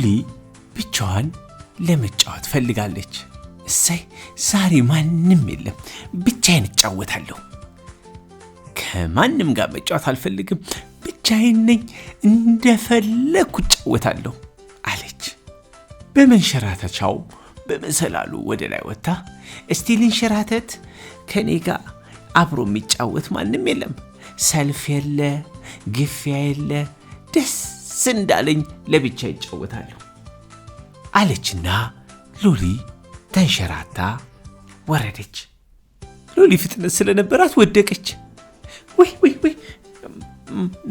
ሎሊ ብቻዋን ለመጫወት ፈልጋለች። እሰይ ዛሬ ማንም የለም፣ ብቻዬን እጫወታለሁ። ከማንም ጋር መጫወት አልፈልግም፣ ብቻዬን ነኝ፣ እንደፈለኩ እጫወታለሁ አለች። በመንሸራተቻው በመሰላሉ ወደ ላይ ወጣ። እስቲ ልንሸራተት፣ ከኔ ጋር አብሮ የሚጫወት ማንም የለም፣ ሰልፍ የለ፣ ግፊያ የለ፣ ደስ እንዳለኝ ለብቻ ይጫወታለሁ አለችና ሎሊ ተንሸራታ ወረደች። ሎሊ ፍጥነት ስለነበራት ወደቀች። ወይ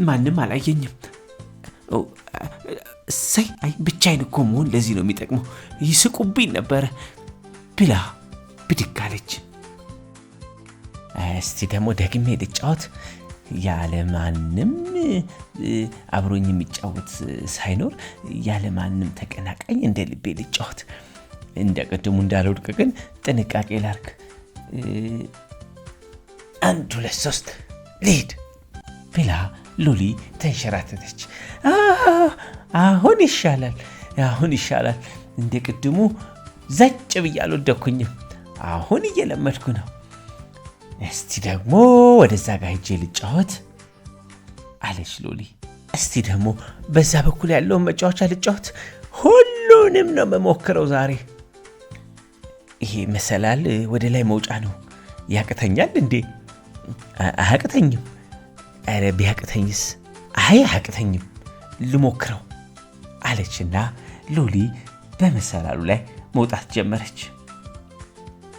ማንም አላየኝም። እሰይ ብቻዬን እኮ መሆን ለዚህ ነው የሚጠቅመው፣ ይስቁብኝ ነበረ ብላ ብድግ አለች። እስቲ ደግሞ ደግሜ ልጫወት፣ ያለ ማንም አብሮኝ የሚጫወት ሳይኖር ያለ ማንም ተቀናቃኝ እንደ ልቤ ልጫወት፣ እንደ ቀድሙ እንዳልወድቅ ግን ጥንቃቄ ላርክ። 1 2 3 ልሂድ ብላ ሎሊ ተንሸራተተች። አሁን ይሻላል፣ እንደ ቅድሙ ዘጭ ብዬ አልወደኩኝም፣ አሁን እየለመድኩ ነው። እስቲ ደግሞ ወደዛ ጋር ሄጄ ልጫወት አለች ሎሊ። እስቲ ደግሞ በዛ በኩል ያለውን መጫወቻ ልጫወት፣ ሁሉንም ነው መሞክረው ዛሬ። ይሄ መሰላል ወደ ላይ መውጫ ነው፣ ያቅተኛል እንዴ? አያቅተኝም። ኧረ ቢያቅተኝስ? አያቅተኝም፣ ልሞክረው አለችና ሎሊ በመሰላሉ ላይ መውጣት ጀመረች።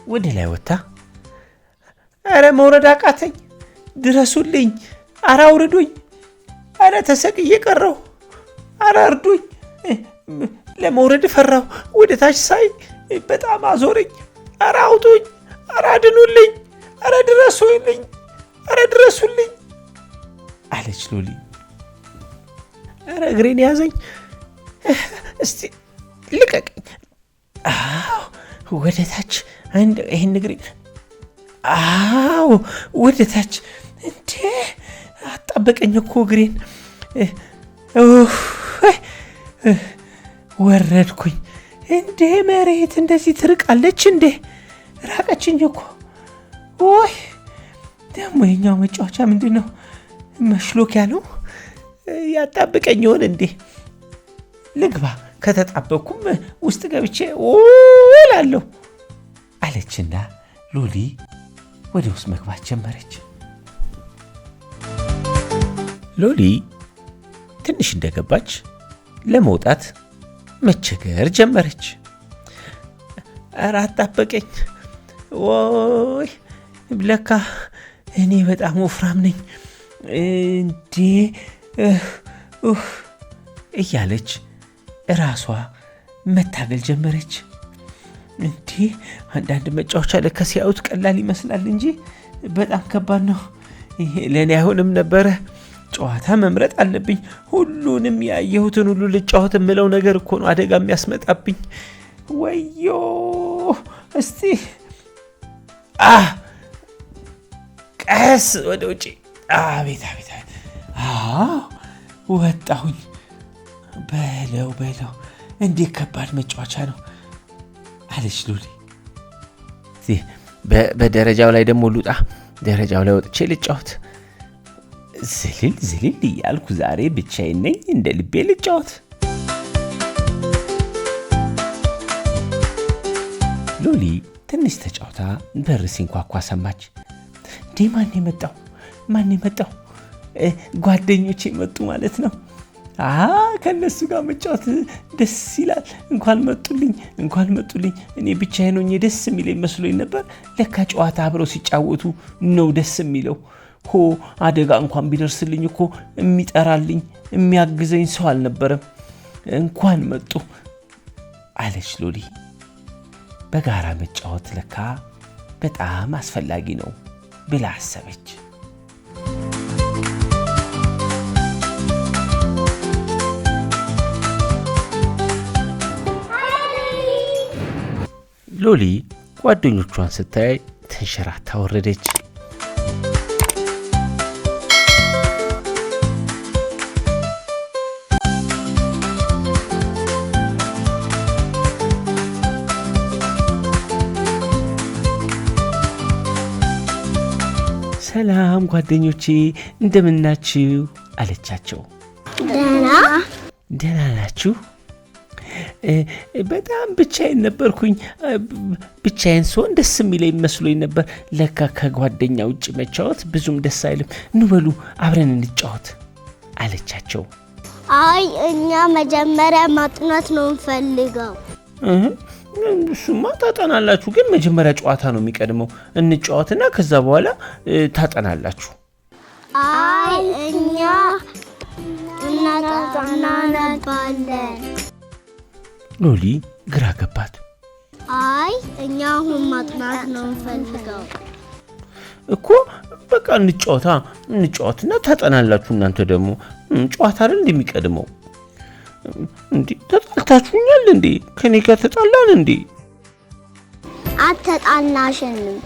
ወደ ላይ ወጣ። ኧረ መውረድ አቃተኝ፣ ድረሱልኝ፣ ኧረ አውርዱኝ፣ ኧረ ተሰቅዬ ቀረሁ፣ ኧረ እርዱኝ፣ ለመውረድ ፈራሁ፣ ወደ ታች ሳይ በጣም አዞረኝ፣ ኧረ አውጡኝ፣ ኧረ አድኑልኝ፣ ኧረ ድረሱልኝ አለች ሎሊ። ኧረ እግሬን ያዘኝ፣ እስቲ ልቀቀኝ። ወደ ታች ይህን እግሬን፣ ወደ ታች። እንዴ አጣበቀኝ እኮ እግሬን። ወረድኩኝ። እንዴ መሬት እንደዚህ ትርቃለች እንዴ? ራቀችኝ እኮ። ወይ ደግሞ የኛው መጫወቻ ምንድን ነው? መሽሎኪያ ነው? ያጣበቀኝ ይሆን እንዴ? ልግባ፣ ከተጣበኩም ውስጥ ገብቼ እላለሁ አለችና ሎሊ ወደ ውስጥ መግባት ጀመረች። ሎሊ ትንሽ እንደገባች ለመውጣት መቸገር ጀመረች። ኧረ አጣበቀኝ፣ ወይ ለካ እኔ በጣም ወፍራም ነኝ እንዴ እያለች ራሷ መታገል ጀመረች። እንዴ አንዳንድ መጫወቻ ለካ ሲያዩት ቀላል ይመስላል እንጂ በጣም ከባድ ነው። ይሄ ለእኔ አይሆንም ነበረ። ጨዋታ መምረጥ አለብኝ። ሁሉንም ያየሁትን ሁሉ ልጫወት የምለው ነገር እኮ ነው አደጋ የሚያስመጣብኝ። ወዮ እስቲ ቀስ ወደ ውጪ። አቤት ወጣሁኝ። በለው እንዴት ከባድ መጫወቻ ነው አለች ሎሊ። በደረጃው ላይ ደግሞ ልውጣ፣ ደረጃው ላይ ወጥቼ ልጫወት። ዝልል እያልኩ ዛሬ ብቻዬን ነኝ፣ እንደ ልቤ ልጫወት። ሎሊ ትንሽ ተጫውታ በር ሲንኳኳ ሰማች። እንዴ ማን የመጣው? ጓደኞቼ መጡ ማለት ነው። ከነሱ ጋር መጫወት ደስ ይላል። እንኳን መጡልኝ። እኔ ብቻዬን ሆኜ ደስ የሚለኝ መስሎኝ ነበር። ለካ ጨዋታ አብረው ሲጫወቱ ነው ደስ የሚለው። አደጋ እንኳን ቢደርስልኝ እኮ የሚጠራልኝ የሚያግዘኝ ሰው አልነበረም። እንኳን መጡ አለች ሎሊ። በጋራ መጫወት ለካ በጣም አስፈላጊ ነው ብላ አሰበች። ሎሊ ጓደኞቿን ስታይ ተንሸራታ ወረደች። ሰላም ጓደኞቼ እንደምናችሁ አለቻቸው። ደህና ናችሁ? በጣም ብቻዬን ነበርኩኝ። ብቻዬን ስሆን ደስ የሚለኝ መስሎኝ ነበር። ለካ ከጓደኛ ውጭ መጫወት ብዙም ደስ አይልም። እንበሉ አብረን እንጫወት አለቻቸው። አይ እኛ መጀመሪያ ማጥናት ነው እንፈልገው። እሱማ ታጠናላችሁ፣ ግን መጀመሪያ ጨዋታ ነው የሚቀድመው። እንጫወትና ከዛ በኋላ ታጠናላችሁ። አይ እኛ እናነባለን። ሎሊ ግራ ገባት። አይ እኛ አሁን ማጥናት ነው እንፈልገው እኮ። በቃ እንጫወትና ታጠናላችሁ። እናንተ ደግሞ ጨዋታ አይደል እንደሚቀድመው? እንዴ ተጣልታችሁኛል እንዴ? ከኔ ጋር ተጣላን እንዴ? አትጣላሽንም።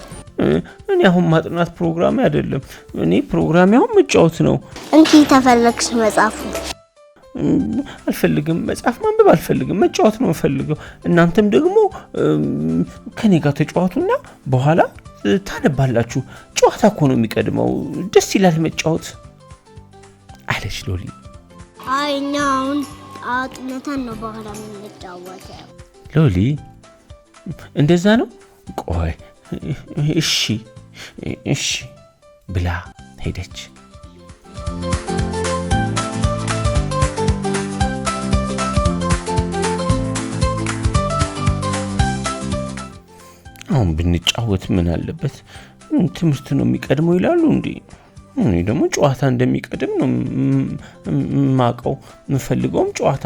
እኔ አሁን ማጥናት ፕሮግራም አይደለም። እኔ ፕሮግራም አሁን መጫወት ነው። እንኪ ተፈለክሽ መጻፉ። አልፈልግም፣ መጽሐፍ ማንበብ አልፈልግም፣ መጫወት ነው የምፈልገው። እናንተም ደግሞ ከኔ ጋር ተጫወቱና በኋላ ታነባላችሁ። ጨዋታ እኮ ነው የሚቀድመው። ደስ ይላል መጫወት አለች ሎሊ። አይ እኛ አሁን አጥነተን ነው በኋላ የምንጫወተው። ሎሊ እንደዛ ነው? ቆይ እሺ ብላ ሄደች። አሁን ብንጫወት ምን አለበት? ትምህርት ነው የሚቀድመው ይላሉ እንዴ? እኔ ደግሞ ጨዋታ እንደሚቀድም ነው ማቀው። የምፈልገውም ጨዋታ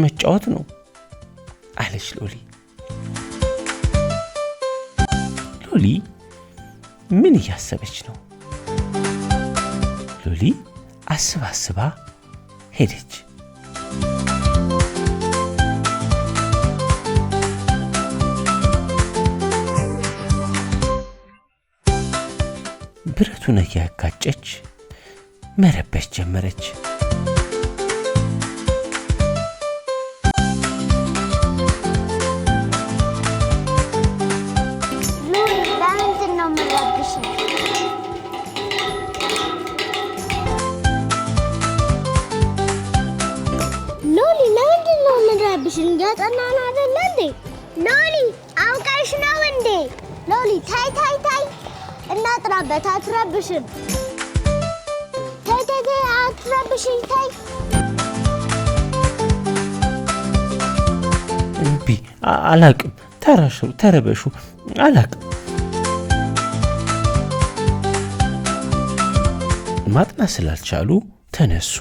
መጫወት ነው አለች ሎሊ። ሎሊ ምን እያሰበች ነው? ሎሊ አስባ ሄደች። ብረቱን እያጋጨች መረበሽ ጀመረች። እያጠናን አይደል እንዴ? ሎሊ አውቀሽ ነው እንዴ? ሎሊ ታይ እናጥናበት። አትረብሽም። ታይ አትረብሽኝ። ታይ እምቢ አላቅም። ተረበሹ አላቅም። ማጥናት ስላልቻሉ ተነሱ።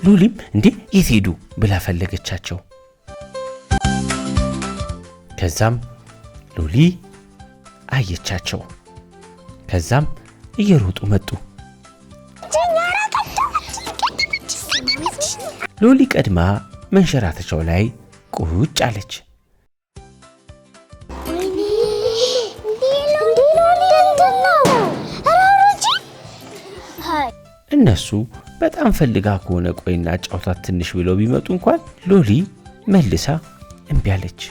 ሎሊም እንዴ የት ሄዱ ብላ ፈለገቻቸው። ከዛም ሎሊ አየቻቸው። ከዛም እየሮጡ መጡ። ሎሊ ቀድማ መንሸራተቻው ላይ ቁጭ አለች። እነሱ በጣም ፈልጋ ከሆነ ቆይና ጫውታት ትንሽ ብለው ቢመጡ እንኳን ሎሊ መልሳ እምቢ አለች።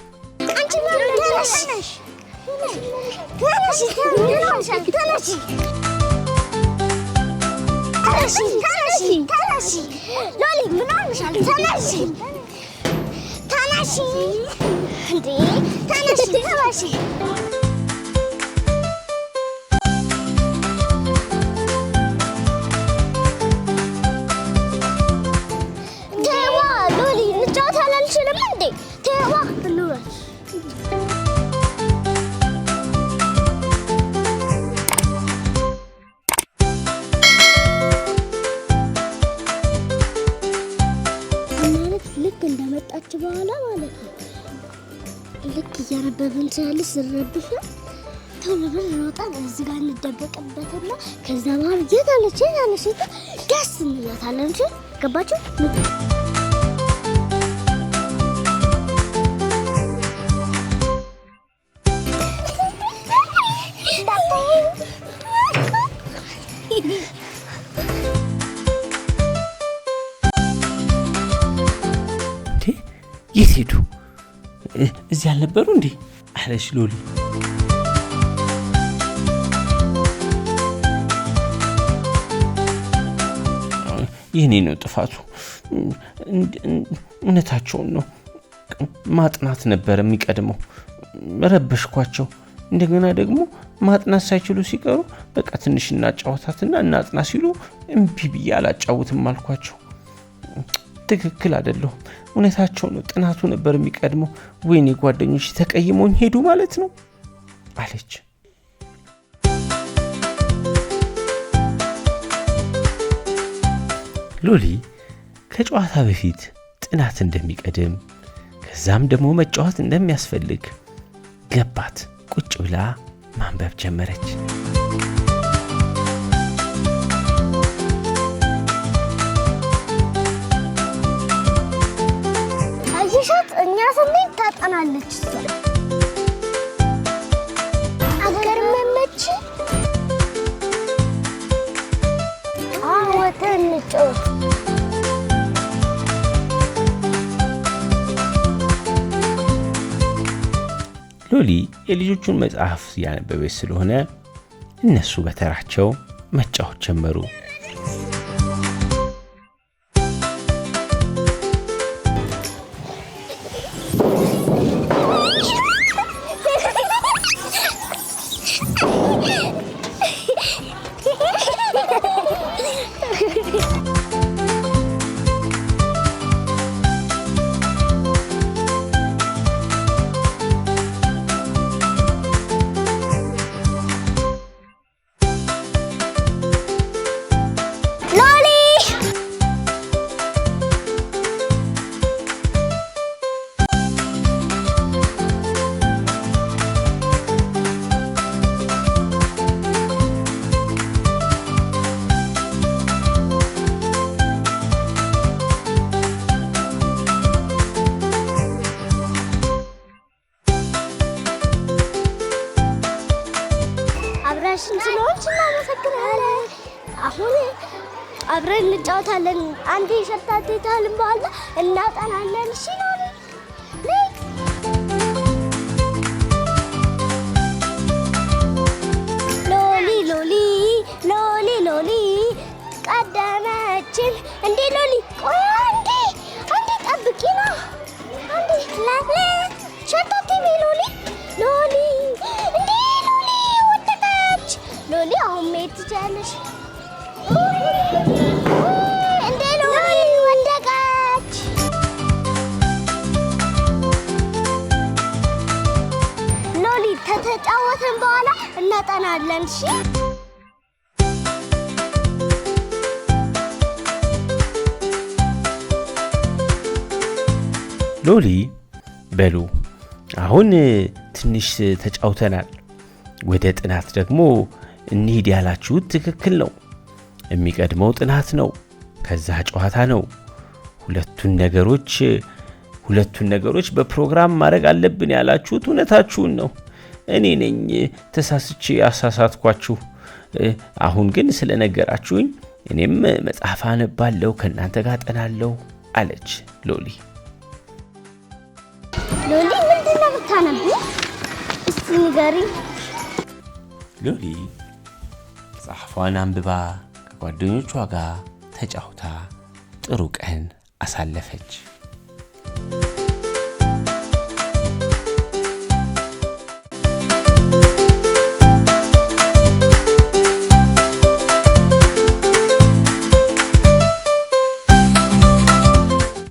እንደመጣች በኋላ ማለት ነው። ልክ እያነበብን ሳለ ስረብሽ ቶሎ ብለን እንወጣን እዚህ ጋር እንደበቅበትና ከዛ በኋላ የታለች ደስ እንላታለን። ገባችሁ? የት ሄዱ? እዚህ አልነበሩ እንዴ አለች ሎሊ። የኔ ነው ጥፋቱ። እውነታቸውን ነው። ማጥናት ነበር የሚቀድመው። ረበሽኳቸው። እንደገና ደግሞ ማጥናት ሳይችሉ ሲቀሩ በቃ ትንሽ እናጫወታትና እናጥና ሲሉ እምቢ ብዬ አላጫውትም አልኳቸው። ትክክል አይደለሁም። እውነታቸው ነው። ጥናቱ ነበር የሚቀድመው። ወይኔ ጓደኞች ተቀይመውኝ ሄዱ ማለት ነው አለች። ሎሊ ከጨዋታ በፊት ጥናት እንደሚቀድም ከዛም ደግሞ መጫወት እንደሚያስፈልግ ገባት። ቁጭ ብላ ማንበብ ጀመረች። አይሻት እኛ ስንት ታጠናለች። አገርመመች ወተንጮት ሎሊ የልጆቹን መጽሐፍ ያነበበች ስለሆነ እነሱ በተራቸው መጫወት ጀመሩ። አብራሽን ስለሆንሽ እናመሰግናለን። አሁን አብረን እንጫወታለን። አንዴ ሸርታቴ ታልም በኋላ እናጠናለን። እሺ ሎሊ ሎሊ ሎሊ ሎሊ ቀደመችን። እንዴ ሎሊ ቆይ አንዴ ጠብቂ ነው። አንዴ ላለ ሸርታቴ ሎሊ ሎሊ እንዴ ሎሊ ወደቀች። ሎሊ አሁን መሄድ ትችያለሽ። እንዴ ሎሊ ወደቀች። ሎሊ ከተጫወትን በኋላ እናጠናለን። እሺ ሎሊ በሉ አሁን ትንሽ ተጫውተናል፣ ወደ ጥናት ደግሞ እንሂድ ያላችሁት ትክክል ነው። የሚቀድመው ጥናት ነው፣ ከዛ ጨዋታ ነው። ሁለቱን ነገሮች በፕሮግራም ማድረግ አለብን ያላችሁት እውነታችሁን ነው። እኔ ነኝ ተሳስቼ አሳሳትኳችሁ። አሁን ግን ስለነገራችሁኝ እኔም መጽሐፍ አነባለሁ፣ ከእናንተ ጋር አጠናለሁ አለች ሎሊ። ሎሊ ምንድን ነው የምታነቢው? እስቲ ንገሪኝ። ሎሊ መጽሐፏን አንብባ ከጓደኞቿ ጋር ተጫውታ ጥሩ ቀን አሳለፈች።